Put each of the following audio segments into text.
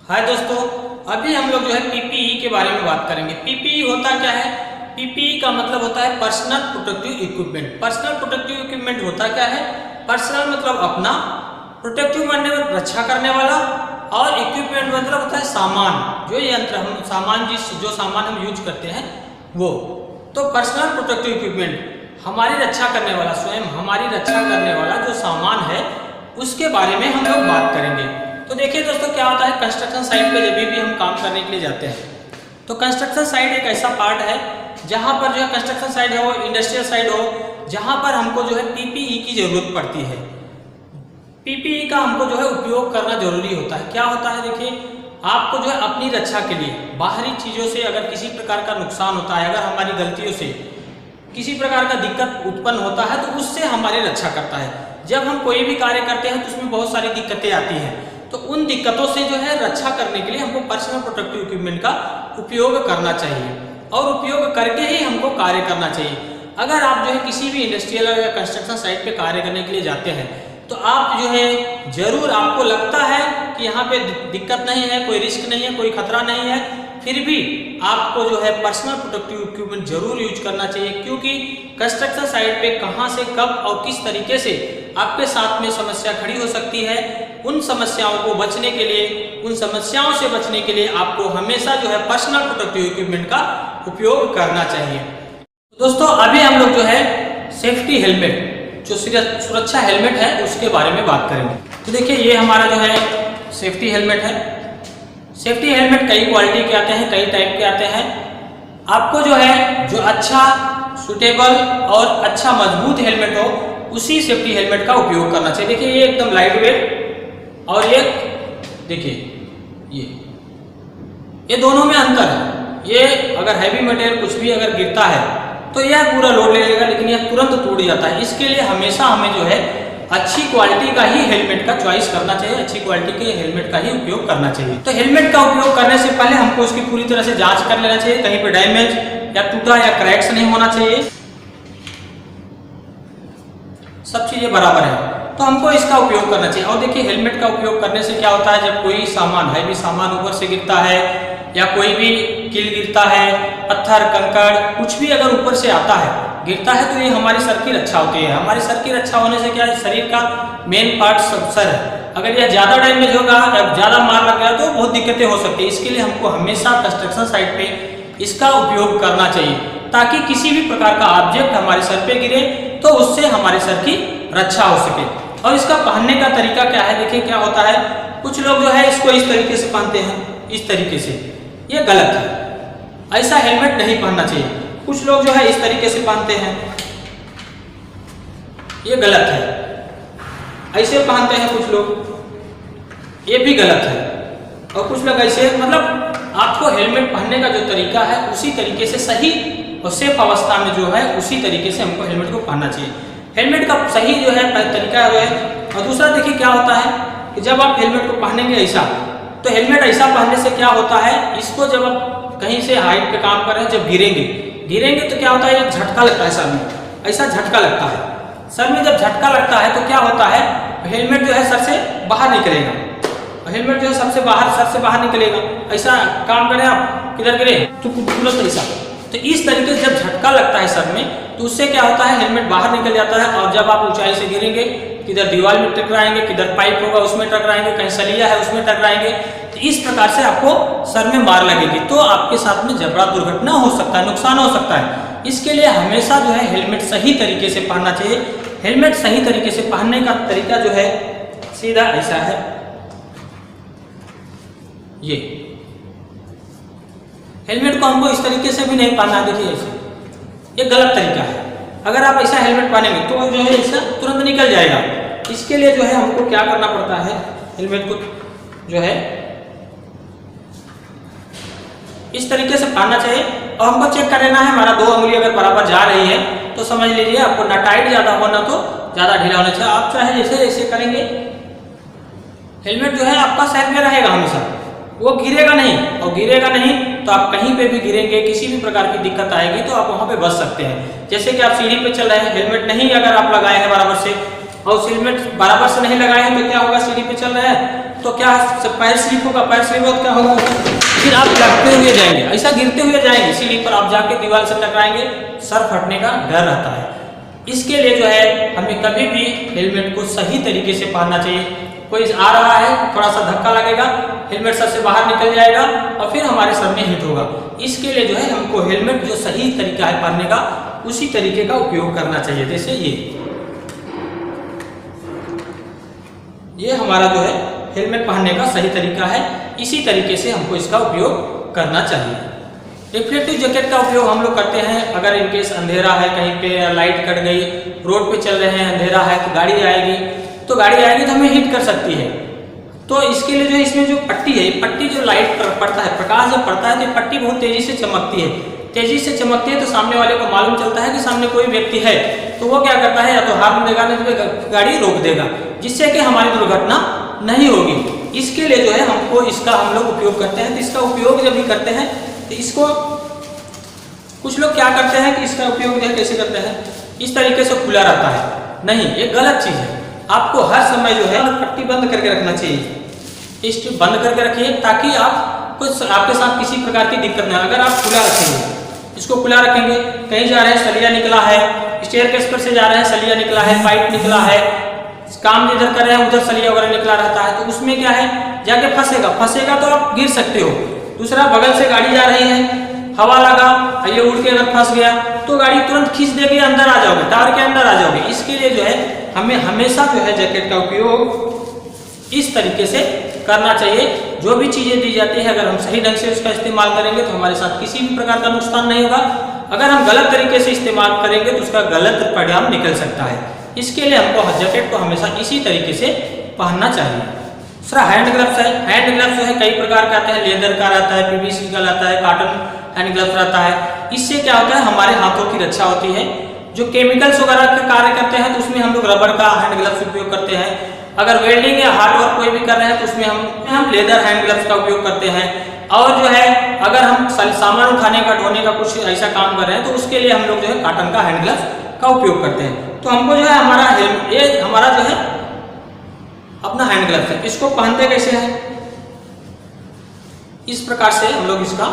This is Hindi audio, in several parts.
हाय दोस्तों, अभी हम लोग जो है पीपीई के बारे में बात करेंगे। पीपीई होता क्या है? पीपीई का मतलब होता है personal protective equipment. Personal protective equipment होता क्या है? पर्सनल मतलब अपना, प्रोटेक्टिव मतलब रक्षा करने वाला, और इक्विपमेंट मतलब होता है सामान, जो यंत्र हम सामान जो सामान हम यूज करते हैं वो। तो पर्सनल प्रोटेक्टिव इक्विपमेंट हमारी रक्षा करने वाला, स्वयं हमारी रक्षा करने वाला जो सामान है उसके बारे में हम लोग बात करेंगे। तो देखिए दोस्तों, क्या होता है कंस्ट्रक्शन साइट पे जब भी हम काम करने के लिए जाते हैं तो कंस्ट्रक्शन साइट एक ऐसा पार्ट है जहां पर जो है कंस्ट्रक्शन साइट है वो इंडस्ट्रियल साइट हो, जहां पर हमको जो है पीपीई की जरूरत पड़ती है। पीपीई का हमको जो है उपयोग करना जरूरी होता है। क्या होता है, देखिए आपको जो है अपनी रक्षा के लिए बाहरी चीजों से अगर किसी प्रकार का नुकसान होता है, अगर हमारी गलतियों से किसी प्रकार का दिक्कत उत्पन्न होता है तो उससे हमारी रक्षा करता है। जब हम कोई भी कार्य करते हैं तो उसमें बहुत सारी दिक्कतें आती हैं, तो उन दिक्कतों से जो है रक्षा करने के लिए हमको पर्सनल प्रोटेक्टिव इक्विपमेंट का उपयोग करना चाहिए, और उपयोग करके ही हमको कार्य करना चाहिए। अगर आप जो है किसी भी इंडस्ट्रियल या कंस्ट्रक्शन साइट पे कार्य करने के लिए जाते हैं तो आप जो है जरूर आपको लगता है कि यहाँ पे दिक्कत नहीं है, कोई रिस्क नहीं है, कोई खतरा नहीं है, फिर भी आपको जो है पर्सनल प्रोटेक्टिव इक्विपमेंट जरूर यूज करना चाहिए, क्योंकि कंस्ट्रक्शन साइट पे कहाँ से कब और किस तरीके से आपके साथ में समस्या खड़ी हो सकती है, उन समस्याओं को बचने के लिए, उन समस्याओं से बचने के लिए आपको हमेशा जो है पर्सनल प्रोटेक्टिव इक्विपमेंट का उपयोग करना चाहिए। दोस्तों, अभी हम लोग जो है सेफ्टी हेलमेट, जो सुरक्षा हेलमेट है उसके बारे में बात करेंगे। तो देखिए ये हमारा जो है सेफ्टी हेलमेट है। सेफ्टी हेलमेट कई क्वालिटी के आते हैं, कई टाइप के आते हैं। आपको जो है जो अच्छा सुटेबल और अच्छा मजबूत हेलमेट हो उसी सेफ्टी हेलमेट का उपयोग करना चाहिए। देखिए ये एकदम लाइट वेट, और एक देखिए ये दोनों में अंतर है। ये अगर हैवी मटेरियल कुछ भी अगर गिरता है तो यह पूरा लोड ले लेगा, लेकिन यह तुरंत टूट जाता है। इसके लिए हमेशा हमें जो है अच्छी क्वालिटी का ही हेलमेट का चॉइस करना चाहिए, अच्छी क्वालिटी के हेलमेट का ही उपयोग करना चाहिए। तो हेलमेट का उपयोग करने से पहले हमको उसकी पूरी तरह से जांच कर लेना चाहिए, कहीं पे डैमेज या टूटा या क्रैक्स नहीं होना चाहिए, सब चीजें बराबर है तो हमको इसका उपयोग करना चाहिए। और देखिए हेलमेट का उपयोग करने से क्या होता है, जब कोई सामान हैवी सामान ऊपर से गिरता है या कोई भी कील गिरता है, पत्थर कंकड़ कुछ भी अगर ऊपर से आता है गिरता है तो ये हमारे सर की रक्षा होती है। हमारे सर की रक्षा होने से क्या है, शरीर का मेन पार्ट सर है, अगर यह ज्यादा डैमेज होगा या ज्यादा मार लग गया तो बहुत दिक्कतें हो सकती है। इसके लिए हमको हमेशा कंस्ट्रक्शन साइट पे इसका उपयोग करना चाहिए, ताकि किसी भी प्रकार का ऑब्जेक्ट हमारे सर पे गिरे तो उससे हमारे सर की रक्षा हो सके। और इसका पहनने का तरीका क्या है, देखिए क्या होता है, कुछ लोग जो है इसको इस तरीके से पहनते हैं, इस तरीके से, ये गलत है, ऐसा हेलमेट नहीं पहनना चाहिए। कुछ लोग जो है इस तरीके से पहनते हैं, ये गलत है। ऐसे पहनते हैं कुछ लोग, ये भी गलत है। और कुछ लोग ऐसे, मतलब आपको हेलमेट पहनने का जो तरीका है उसी तरीके से सही और सेफ अवस्था में जो है उसी तरीके से हमको हेलमेट को पहनना चाहिए। हेलमेट का सही जो है तरीका है। और दूसरा देखिए क्या होता है कि जब आप हेलमेट को पहनेंगे ऐसा, तो हेलमेट ऐसा पहनने से क्या होता है, इसको जब आप कहीं से हाइट पे काम कर रहे हैं, जब गिरेंगे तो क्या होता है, एक झटका लगता है सर में, ऐसा झटका लगता है। सर में जब झटका लगता है तो क्या होता है, हेलमेट जो है सर से बाहर निकलेगा, हेलमेट जो है सर से बाहर निकलेगा। ऐसा काम करें आप, किधर गिरे तो तुरंत ऐसा, तो इस तरीके से जब झटका लगता है सर में तो उससे क्या होता है, हेलमेट बाहर निकल जाता है। और जब आप ऊंचाई से गिरेंगे, किधर दीवार में टकराएंगे, किधर पाइप होगा उसमें टकराएंगे, कहीं सलिया है उसमें टकराएंगे, तो इस प्रकार से आपको सर में मार लगेगी, तो आपके साथ में बड़ा दुर्घटना हो सकता है, नुकसान हो सकता है। इसके लिए हमेशा जो है हेलमेट सही तरीके से पहनना चाहिए। हेलमेट सही तरीके से पहनने का तरीका जो है सीधा ऐसा है, ये हेलमेट को हमको इस तरीके से भी नहीं पहनना है, देखिए ऐसे, ये गलत तरीका है। अगर आप ऐसा हेलमेट पहनेंगे तो जो है ऐसा तुरंत निकल जाएगा। इसके लिए जो है हमको क्या करना पड़ता है, हेलमेट को जो है इस तरीके से पहनना चाहिए। और हमको चेक कर लेना है, हमारा 2 उंगली अगर बराबर जा रही है तो समझ लीजिए आपको ना टाइट ज्यादा होना तो ज्यादा ढीला होना चाहिए। आप चाहे जैसे जैसे करेंगे, हेलमेट जो है आपका साइड में रहेगा हमेशा, वो गिरेगा नहीं, और गिरेगा नहीं तो आप कहीं पे भी गिरेंगे, किसी भी प्रकार की दिक्कत आएगी तो आप वहां पे बच सकते हैं। जैसे कि आप सीढ़ी पे चल रहे हैं, हेलमेट नहीं अगर आप लगाए हैं बराबर से, और हेलमेट बराबर से नहीं लगाए हैं तो क्या होगा, सीढ़ी पे चल रहे हैं तो क्या पैर स्लिप होगा, पैर स्लिप होगा क्या होगा, फिर आप लगते हुए जाएंगे, ऐसा गिरते हुए जाएंगे सीढ़ी पर, आप जाके दीवार से टकराएंगे, सर फटने का डर रहता है। इसके लिए जो है हमें कभी भी हेलमेट को सही तरीके से पहनना चाहिए। कोई आ रहा है, थोड़ा सा धक्का लगेगा, हेलमेट सर से बाहर निकल जाएगा और फिर हमारे सर में हिट होगा। इसके लिए जो है हमको हेलमेट जो सही तरीका है पहनने का, उसी तरीके का उपयोग करना चाहिए। जैसे ये हमारा जो है हेलमेट पहनने का सही तरीका है, इसी तरीके से हमको इसका उपयोग करना चाहिए। रिफ्लेक्टिव जैकेट का उपयोग हम लोग करते हैं अगर इनकेस अंधेरा है, कहीं पे लाइट कट गई, रोड पे चल रहे हैं, अंधेरा है तो गाड़ी आएगी तो हमें हिट कर सकती है। तो इसके लिए जो इसमें जो पट्टी है, पट्टी जो लाइट पर पड़ता है, प्रकाश जब पड़ता है तो पट्टी बहुत तेजी से चमकती है, तो सामने वाले को मालूम चलता है कि सामने कोई व्यक्ति है, तो वो क्या करता है, या तो हाथ में देगा नहीं तो गाड़ी रोक देगा, जिससे कि हमारी दुर्घटना नहीं होगी। इसके लिए जो है हमको इसका हम लोग उपयोग करते हैं। तो इसका उपयोग जब भी करते हैं तो इसको कुछ लोग क्या करते हैं कि इसका उपयोग जो है कैसे करते हैं, इस तरीके से खुला रहता है, नहीं, ये गलत चीज़ है। आपको हर समय जो है पट्टी बंद करके रखना चाहिए, इस बंद करके रखिए ताकि आपके साथ किसी प्रकार की दिक्कत ना। अगर आप खुला रखेंगे, इसको खुला रखेंगे, कहीं जा रहे हैं सलिया निकला है, स्टेयरकेस पर से जा रहे हैं सलिया निकला है, पाइप निकला है, काम जिधर कर रहे हैं उधर सलिया वगैरह निकला रहता है, तो उसमें क्या है जाके फंसेगा तो आप गिर सकते हो। दूसरा, बगल से गाड़ी जा रही है, हवा लगा, ये उड़ के अगर फंस गया तो गाड़ी तुरंत खींच देगी, अंदर आ जाओगे, टायर के अंदर आ जाओगे। इसके लिए जो है हमें हमेशा जो है जैकेट का उपयोग इस तरीके से करना चाहिए। जो भी चीज़ें दी जाती है अगर हम सही ढंग से उसका इस्तेमाल करेंगे तो हमारे साथ किसी भी प्रकार का नुकसान नहीं होगा। अगर हम गलत तरीके से इस्तेमाल करेंगे तो उसका गलत परिणाम निकल सकता है। इसके लिए हमको जैकेट को हमेशा इसी तरीके से पहनना चाहिए। दूसरा, हैंड ग्लव्स है। हैंड ग्लव्स जो है कई प्रकार के आते हैं, लेदर का रहता है, पीवीसी का रहता है, कॉटन हैंड ग्लव्स रहता है। इससे क्या होता है, हमारे हाथों की रक्षा होती है। जो केमिकल्स वगैरह का कार्य करते हैं तो उसमें हम लोग रबर का हैंड ग्लव्स उपयोग करते हैं। अगर वेल्डिंग या हार्ड वर्क कोई भी कर रहे हैं तो उसमें हम लेदर हैंड ग्लव्स का उपयोग करते हैं। और जो है अगर हम सामान उठाने का, ढोने का कुछ ऐसा काम कर रहे हैं तो उसके लिए हम लोग जो है कॉटन का हैंड ग्लव्स का उपयोग करते हैं। तो हमको जो है हमारा जो है अपना हैंड ग्लव्स है, इसको पहनते कैसे हैं, इस प्रकार से हम लोग इसका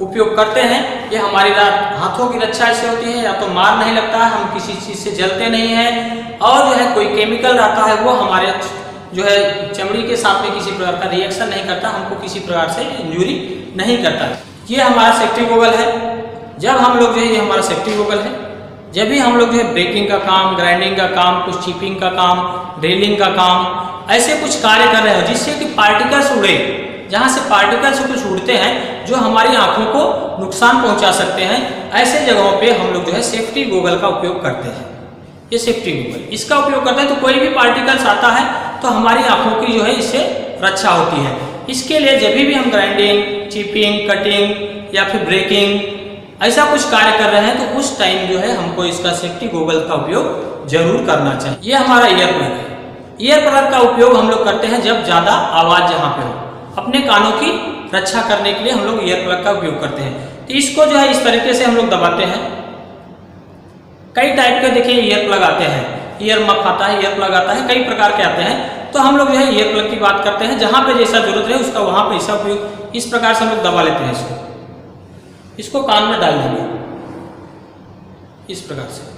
उपयोग करते हैं। ये हमारी हाथों की रक्षा ऐसे होती है, या तो मार नहीं लगता है, हम किसी चीज़ से जलते नहीं हैं, और जो है कोई केमिकल रहता है वो हमारे जो है चमड़ी के साथ में किसी प्रकार का रिएक्शन नहीं करता, हमको किसी प्रकार से इंजरी नहीं करता। ये हमारा सेफ्टी गॉगल है। जब हम लोग जो है, ये हमारा सेफ्टी गॉगल है, जब भी हम लोग जो है ब्रेकिंग का काम, ग्राइंडिंग का काम, कुछ चिपिंग का काम, ड्रिलिंग का काम, ऐसे कुछ कार्य कर रहे हो जिससे कि पार्टिकल्स उड़े, जहाँ से पार्टिकल्स कुछ उड़ते हैं जो हमारी आंखों को नुकसान पहुंचा सकते हैं, ऐसे जगहों पे हम लोग जो है सेफ्टी गॉगल का उपयोग करते हैं। ये सेफ्टी गॉगल, इसका उपयोग करते हैं तो कोई भी पार्टिकल्स आता है तो हमारी आंखों की जो है इससे रक्षा होती है। इसके लिए जब भी हम ग्राइंडिंग, चिपिंग, कटिंग या फिर ब्रेकिंग ऐसा कुछ कार्य कर रहे हैं तो उस टाइम जो है हमको इसका सेफ्टी गॉगल का उपयोग जरूर करना चाहिए। ये हमारा ईयर प्लग है। ईयर प्लग का उपयोग हम लोग करते हैं जब ज़्यादा आवाज़ जहाँ पे हो, अपने कानों की रक्षा करने के लिए हम लोग ईयर प्लग का उपयोग करते हैं। तो इसको जो है इस तरीके से हम लोग दबाते हैं। कई टाइप के देखिए ईयर प्लग आते हैं, ईयर मफ आता है, ईयर प्लग आता है, कई प्रकार के आते हैं। तो हम लोग जो है ईयर प्लग की बात करते हैं, जहाँ पे जैसा जरूरत है उसका वहाँ पे ऐसा उपयोग, इस प्रकार से हम लोग दबा लेते हैं। इसको कान में डाल देंगे इस प्रकार से,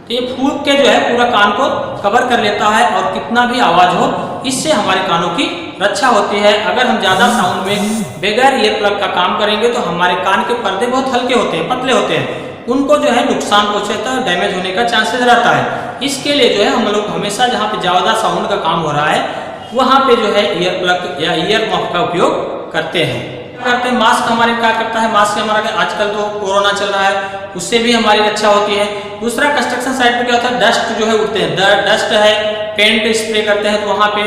तो ये फूंक के जो है पूरा कान को कवर कर लेता है और कितना भी आवाज हो इससे हमारे कानों की रक्षा होती है। अगर हम ज़्यादा साउंड में बगैर ईयर प्लग का काम करेंगे तो हमारे कान के पर्दे बहुत हल्के होते हैं, पतले होते हैं, उनको जो है नुकसान पहुंचता है, डैमेज होने का चांसेस रहता है। इसके लिए जो है हम लोग हमेशा जहाँ पे ज़्यादा साउंड का काम हो रहा है वहाँ पे जो है ईयर प्लग या ईयर मफ का उपयोग करते हैं। मास्क हमारे क्या करता है, मास्क से हमारा आजकल तो कोरोना चल रहा है, उससे भी हमारी रक्षा होती है। दूसरा, कंस्ट्रक्शन साइट पे क्या होता है, डस्ट जो है उड़ते हैं, डस्ट है, पेंट स्प्रे करते हैं तो वहाँ पे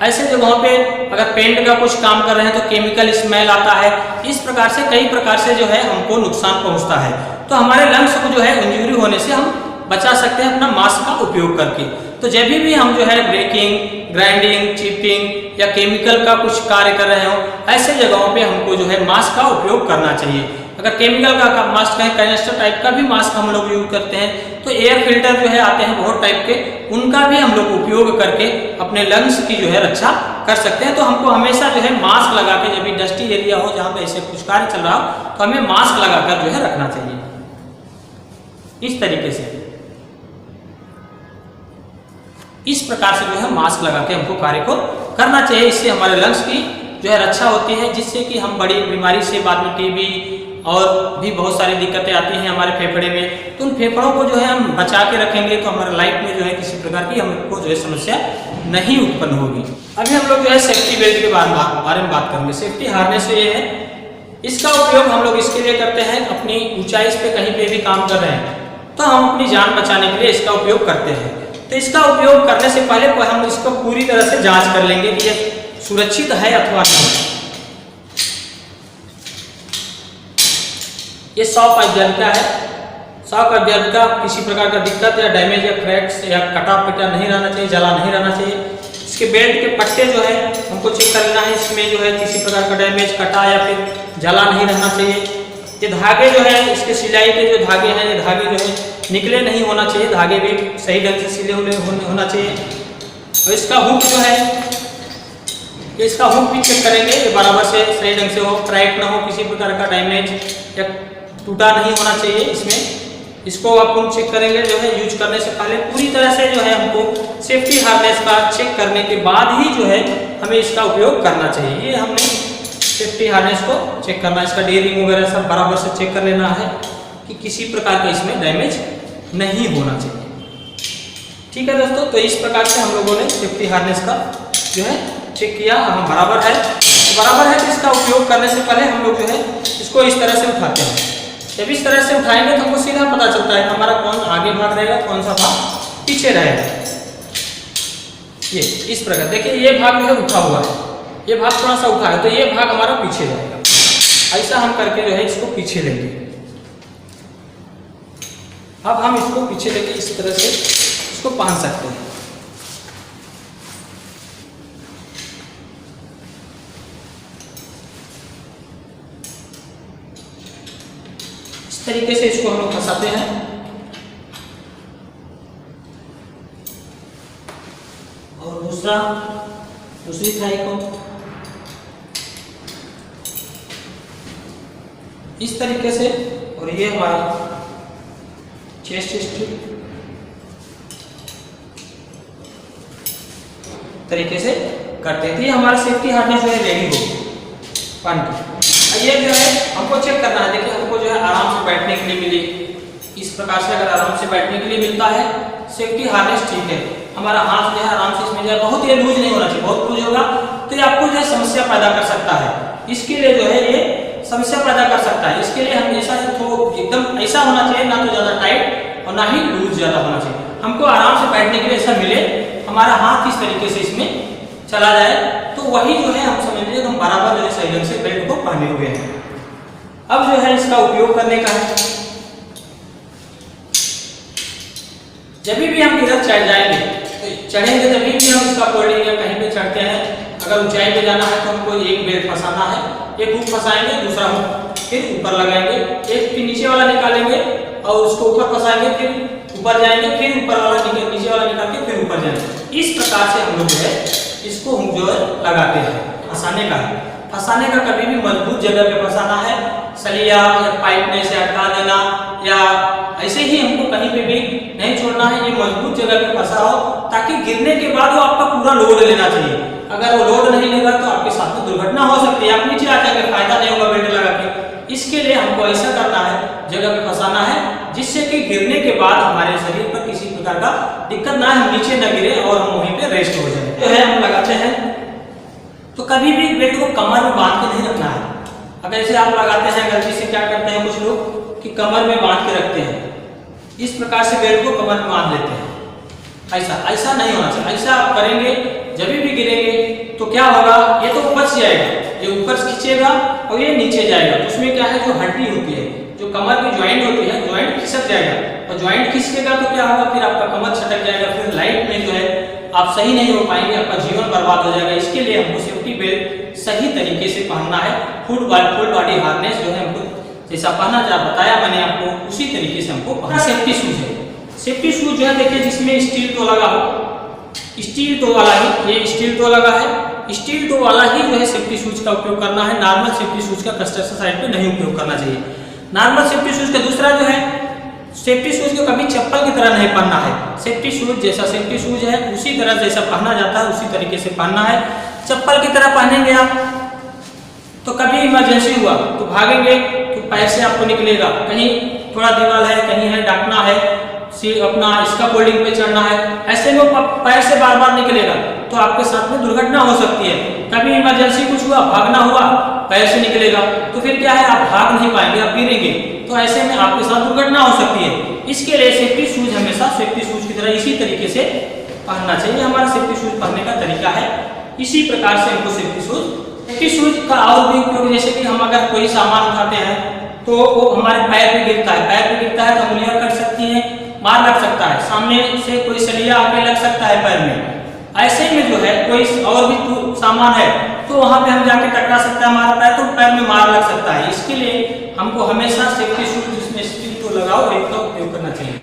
ऐसे जगहों पे अगर पेंट का कुछ काम कर रहे हैं तो केमिकल स्मेल आता है। इस प्रकार से कई प्रकार से जो है हमको नुकसान पहुँचता है। तो हमारे लंग्स को जो है इंजरी होने से हम बचा सकते हैं अपना मास्क का उपयोग करके। तो जब भी हम जो है ब्रेकिंग, ग्राइंडिंग, चिपिंग या केमिकल का कुछ कार्य कर रहे हो ऐसे जगहों पे हमको जो है मास्क का उपयोग करना चाहिए। अगर केमिकल का मास्क है, कैनिस्टर टाइप का भी मास्क हम लोग यूज करते हैं, तो एयर फिल्टर जो है आते हैं बहुत टाइप के, उनका भी हम लोग उपयोग करके अपने लंग्स की जो है रक्षा कर सकते हैं। तो हमको हमेशा जो है मास्क लगा के, जब भी डस्टी एरिया हो जहाँ पे ऐसे कुछ कार्य चल रहा हो, तो हमें मास्क लगाकर जो है रखना चाहिए। इस तरीके से, इस प्रकार से जो है मास्क लगा के हमको कार्य को करना चाहिए। इससे हमारे लंग्स की जो है रक्षा होती है, जिससे कि हम बड़ी बीमारी से, बाद में टीबी और भी बहुत सारी दिक्कतें आती हैं हमारे फेफड़े में, तो उन फेफड़ों को जो है हम बचा के रखेंगे तो हमारे लाइफ में जो है किसी प्रकार की हमको जो है समस्या नहीं उत्पन्न होगी। अभी हम लोग जो है सेफ्टी बेल्ट के बारे में बात करेंगे। सेफ्टी हार्नेस ये है, इसका उपयोग हम लोग इसके लिए करते हैं, अपनी ऊंचाई पे कहीं पे भी काम कर रहे हैं तो हम अपनी जान बचाने के लिए इसका उपयोग करते हैं। तो इसका उपयोग करने से पहले हम इसको पूरी तरह से जांच कर लेंगे कि ये सुरक्षित है अथवा नहीं। ये 100% का है, 100% का, किसी प्रकार का दिक्कत या डैमेज या क्रैक्स या कटा पिटा नहीं रहना चाहिए, जला नहीं रहना चाहिए। इसके बेल्ट के पट्टे जो है हमको चेक कर लेना है, इसमें जो है किसी प्रकार का डैमेज, कटा या फिर जला नहीं रहना चाहिए। ये धागे जो है, इसके सिलाई के जो धागे हैं, ये धागे जो है निकले नहीं होना चाहिए, धागे भी सही ढंग से सिले हुए होना चाहिए। और इसका हुक जो है, इसका हुक भी चेक करेंगे, ये बराबर से सही ढंग से हो, क्रैक ना हो, किसी प्रकार का डैमेज या टूटा नहीं होना चाहिए इसमें। इसको अपन चेक करेंगे जो है यूज करने से पहले पूरी तरह से जो है हमको सेफ्टी हार्नेस का चेक करने के बाद ही जो है हमें इसका उपयोग करना चाहिए। ये हमने सेफ्टी हार्नेस को चेक करना, इसका डीरिंग वगैरह सब बराबर से चेक कर लेना है कि किसी प्रकार का इसमें डैमेज नहीं होना चाहिए। ठीक है दोस्तों, तो इस प्रकार से हम लोगों ने सेफ्टी हार्नेस का जो है चेक किया, हाँ बराबर है, बराबर है। तो इसका उपयोग करने से पहले हम लोग जो है इसको इस तरह से उठाते हैं। जब इस तरह से उठाएंगे तो हमको सीधा पता चलता है हमारा कौन आगे भाग रहेगा, कौन सा भाग पीछे रहेगा। ये इस प्रकार देखिए, ये भाग जो है उठा हुआ है, ये भाग थोड़ा सा उठा है, तो ये भाग हमारा पीछे रहेगा। ऐसा हम करके जो है इसको पीछे लेंगे। अब हम इसको पीछे लेके इस तरह से इसको पहन सकते हैं। इस तरीके से इसको हम लोग फंसाते हैं। और दूसरी थाई को इस तरीके से, और ये हमारा चेस्ट स्ट्रिप तरीके से करते हैं। तो ये हमारा सेफ्टी हार्नेस जो है रेडी हो पहन के। ये जो है हमको चेक करना है, देखिए हमको जो है आराम से बैठने के लिए मिले, इस प्रकार से अगर आराम से बैठने के लिए मिलता है सेफ्टी हार्नेस, ठीक है, हमारा हाथ जो है आराम से इसमें जाए, बहुत ये लूज नहीं होना चाहिए, बहुत लूज होगा तो ये आपको जो है समस्या पैदा कर सकता है। इसके लिए जो है ये समस्या पैदा कर सकता है, इसके लिए हमेशा एकदम ऐसा होना चाहिए, ना तो ज्यादा टाइट और ना ही लूज ज्यादा होना चाहिए। हमको आराम से बैठने के लिए ऐसा मिले, हमारा हाथ इस तरीके से इसमें चला जाए, तो वही जो है हम समझ लीजिए हम बराबर जो है सही ढंग से बेल्ट को पहने हुए हैं। अब जो है इसका उपयोग करने का है, जब भी हम इधर चढ़ जाएंगे तो चढ़ेंगे, जब भी हम इसका फोल्डिंग या कहीं पे चढ़ते हैं, अगर ऊंचाई पे जाना है तो हमको एक बेल्ट फंसाना है, एक हुक फंसाएंगे, दूसरा हुक फिर ऊपर लगाएंगे, एक फिर नीचे वाला निकालेंगे और उसको ऊपर फंसाएंगे, फिर ऊपर जाएंगे, फिर ऊपर वाला नीचे वाला निकाल के फिर ऊपर जाएंगे। इस प्रकार से हम लोग जो है इसको हुक जो है लगाते हैं। फंसाने का है, फंसाने का कभी भी मजबूत जगह पे फंसाना है, सलिया या पाइप में से अटका देना या ऐसे ही हमको कहीं पे भी नहीं छोड़ना है, ये मजबूत जगह पे फंसा हो ताकि गिरने के बाद वो आपका पूरा लोड लेना चाहिए। अगर वो लोड नहीं लेगा तो आपके साथ में दुर्घटना हो सकती है, आप नीचे आ जाएंगे, फायदा नहीं होगा बेल्ट लगा के। इसके लिए हमको ऐसा करना है, जगह पे फंसाना है जिससे कि गिरने के बाद हमारे शरीर पर किसी प्रकार का दिक्कत ना, हम नीचे न गिरे और हम वहीं पे रेस्ट हो जाए। जो है हम लगाते हैं तो कभी भी बेल्ट को कमर में बांध के नहीं रखना है। अगर ऐसे आप लगाते हैं, गलती से क्या करते हैं कुछ लोग कि कमर में बांध के रखते हैं, इस प्रकार से बेल्ट को कमर में बांध लेते हैं। ऐसा नहीं होना चाहिए। ऐसा आप करेंगे, जब भी गिरेंगे तो क्या होगा, ये तो बच जाएगा, ये ऊपर से खींचेगा और ये नीचे जाएगा। तो उसमें क्या है, जो हड्डी होती है, जो कमर की ज्वाइंट होती है, ज्वाइंट खिसक जाएगा, और ज्वाइंट खिसकेगा तो क्या होगा, फिर आपका कमर छटक जाएगा, फिर लाइफ में जो है आप सही नहीं हो पाएंगे, आपका जीवन बर्बाद हो जाएगा। इसके लिए हमको सेफ्टी बेल्ट सही तरीके से पहनना है। फुल बॉडी हार्नेस जो है हमको जैसा पहना जा बताया मैंने आपको, उसी तरीके से हमको पहनना। सेफ्टी शूज है, सेफ्टी शूज जो है देखिए जिसमें स्टील टो लगा हो, स्टील टो वाला ही, ये स्टील टो लगा है, स्टील टो वाला ही जो है सेफ्टी शूज का उपयोग करना है। नॉर्मल सेफ्टी शूज का कंस्ट्रक्शन साइट पे नहीं उपयोग करना चाहिए। नॉर्मल सेफ्टी शूज का दूसरा जो है, सेफ्टी शूज को कभी चप्पल की तरह नहीं पहनना है। सेफ्टी शूज जैसा सेफ्टी शूज है उसी तरह जैसा पहना जाता है उसी तरीके से पहनना है। चप्पल की तरह पहनेंगे आप तो कभी इमरजेंसी हुआ तो भागेंगे तो पैर से आपको निकलेगा, कहीं थोड़ा दीवार है, कहीं है डांटना है, अपना इसका फोल्डिंग पे चढ़ना है, ऐसे में पैर से बार बार निकलेगा तो आपके साथ में दुर्घटना हो सकती है। कभी इमरजेंसी कुछ हुआ, भागना हुआ, पैर से निकलेगा तो फिर क्या है, आप भाग नहीं पाएंगे, आप गिरेंगे, तो ऐसे में आपके साथ दुर्घटना हो सकती है। इसके लिए सेफ्टी शूज हमेशा सेफ्टी शूज की तरह इसी तरीके से पहनना चाहिए। हमारा सेफ्टी शूज पहनने का तरीका है इसी प्रकार से हमको सेफ्टी शूज का और भी उपयोग, जैसे कि हम अगर कोई सामान उठाते हैं तो वो हमारे पैर पे गिरता है, पैर पे गिरता है तो उंगलियां कट सकती हैं, मार लग सकता है, सामने से कोई सलिया आके लग सकता है पैर में। ऐसे में जो है कोई और भी सामान है तो वहां पे हम जाके टकरा सकता है हमारा पैर, तो पैर में मार लग सकता है। इसके लिए हमको हमेशा सेफ्टी शूज जिसमें स्टील टो लगाओ एक का उपयोग करना चाहिए।